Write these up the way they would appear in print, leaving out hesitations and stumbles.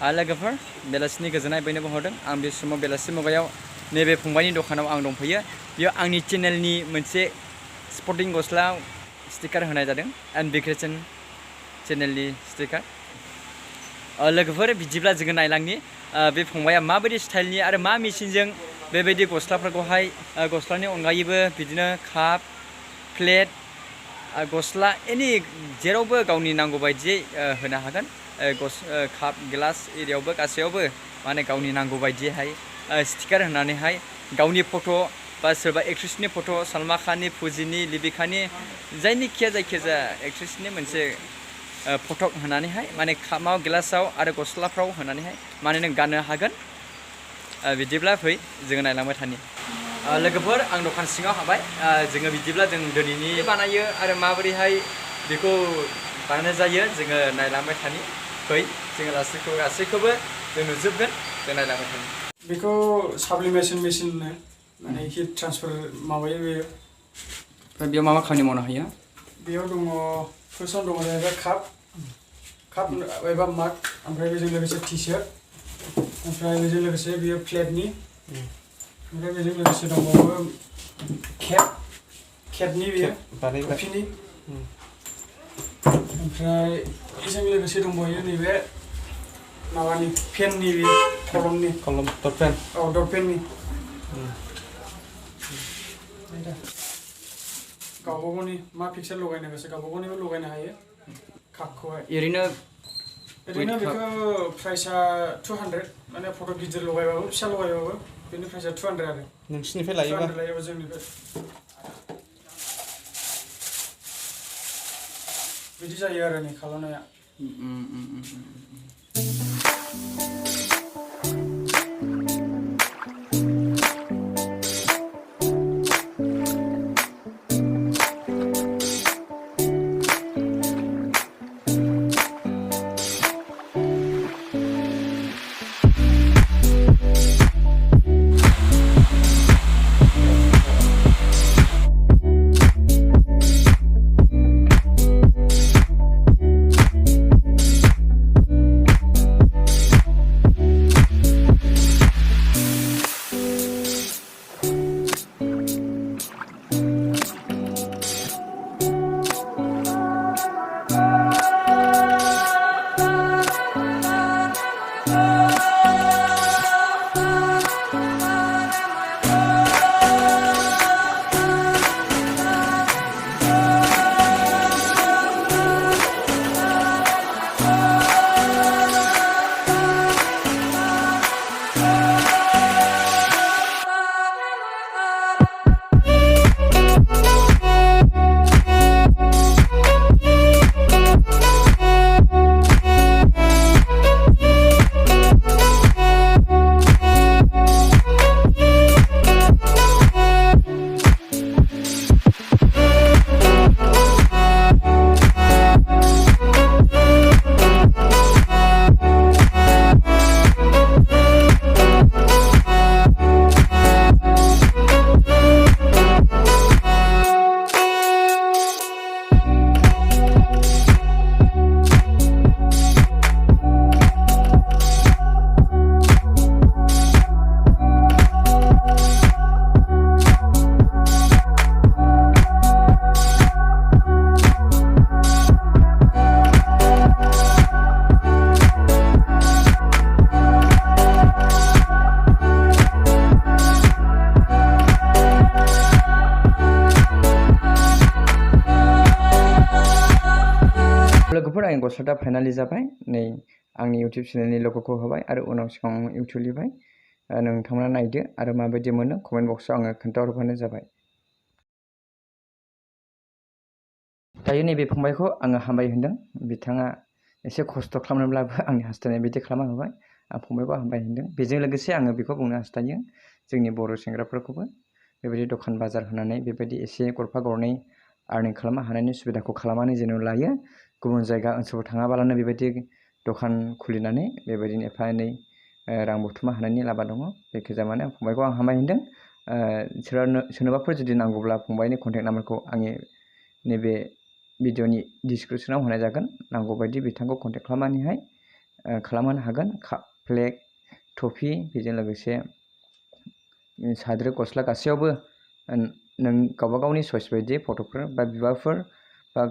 लोगोफोर बेलासिनि गोजोननाय बयनोबो हरदों आं बे समाव बेलासि मुगायाव नैबे फंबायनि दखानाव आं दंफैयो बेयो आंनि चेनेलनि मोनसे स्पर्टिं गस्ला स्टिकार होनाय जादों एन्ड बिक्रेसन चेनेलनि स्टिकार लोगोफोर बिदिब्ला जोङो नायलांनि बे फंबाया माबायदि स्टाइलनि आरो मा मेसिनजों बेबायदि गस्लाफोरखौहाय गस्लानि अनगायैबो बिदिनो काप प्लेट गस्ला एनि जेरावबो गावनि नांगौ बायदियै होनो हागोन काप गिलास एरियावबो गासैयावबो माने गावनि नांगौ बायदियैहाय स्टिकार होनानैहाय गावनि फट' बा सोरबा एक्ट्रेसनि फट' सलमान खाननि फुजिनि लिपिकानि जायखिजाया एक्ट्रेसनि मोनसे फट' होनानैहाय माने कापआव गिलासाव आरो गस्लाफ्राव होनानैहाय माने नों गाननो हागोन बिदिब्ला फै जोङो नायलांबाय थानि लोगोफोर आं दखान सिङाव हाबबाय जोङो बिदिब्ला जों दिनैनि बानायो आरो माबोरैहाय बेखौ बानायनाय जायो जोङो नायलांबाय थानि फै जोङो गासैखौबो जों नुजोबगोन जों नायलांबाय थानि बेखौ साब्लिमेसन मेसिन माने हिट ट्रान्सफार माबायो बेयो ओमफ्राय बेयाव मा मा खामानि मावनो हायो बेयाव दङ फार्स्टआव दङ जाहैबाय काप एबा माग ओमफ्राय बेजों लोगोसे टि शार्ट ओमफ्राय बेजों लोगोसे बेयो प्लेटनि ओमफ्राय बेजों लोगोसे दंबावो केपनि बेयो कफिनि ओमफ्राय बेजों लोगोसे दंबावो नैबे माबानि पेननि बे कलम डटपेन औ डटपेननि गावबागावनि मा पिक्सार लगायनो गोसो गावबागावनिबो लगायनो हायो कापखौहाय ओरैनो बेखौ प्राइसआ 200 माने फट' गिदिर लगायबाबो फिसा लगायबाबो बेनि प्राइसआ 200 आरो नोंसिनिफ्राय लायोबा जोंनिफ्राय बिदि जायो आरो नै खालामनाया लोगोफोर आं गस्लाया फाइनालि जाबाय नै आंनि इउटिउब चेनेलनि लोगोखौ होबाय आरो उनाव सिगां इउटिउबनिफ्राय नोंथांमोना नायदो आरो माबायदि मोनो कमेन्ट बक्सआव आङो खोन्थाहरबानो जाबाय दायो नैबे फंबायखौ आङो हामबाय होनदों बिथाङा एसे खस्थ' खालामनोब्लाबो आंनि हास्थायनाय बायदि खालामना होबाय आं फंबायखौ हामबाय होनदों बेजों लोगोसे आङो बेखौ बुंनो हास्थायो जोंनि बर' सेंग्राफोरखौबो बेबायदि दखान बाजार होनानै बेबायदि एसे गरफा गरनै आर्निं खालामनो हानायनि सुबिदाखौ खालामनानै जेन' लायो गुबुन जायगा ओनसोलाव थाङाबालानो बेबायदि दखान खुलिनानै बेबायदिनो एफा एनै रां बुथुमनो हानायनि लामा दङ जायखिजाया माने फंबायखौ आं हामबाय होनदों सोरनोबाफोर जुदि नांगौब्ला फंबायनि कन्टेक्ट नाम्बारखौ आंनि नैबे भिडिअनि डिसक्रिपसनाव होनाय जागोन नांगौ बायदि बिथांखौ कन्टेक्ट खालामनानैहाय खालामनो हागोन काप फ्लेग टफि बेजों लोगोसे साद्रि गस्ला गासैयावबो नों गावबा गावनि चइस बायदि फट'फोर बा बिबारफोर बा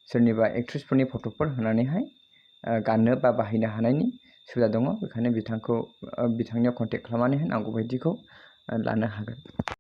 सोरनिबा एक्ट्रेसफोरनि फट'फोर होनानैहाय गाननो बा बाहायनो हानायनि सुबिदा दङ। बेखायनो बिथांनियाव कन्टेक्ट खालामनानैहाय नांगौ बायदिखौ लानो हागोन।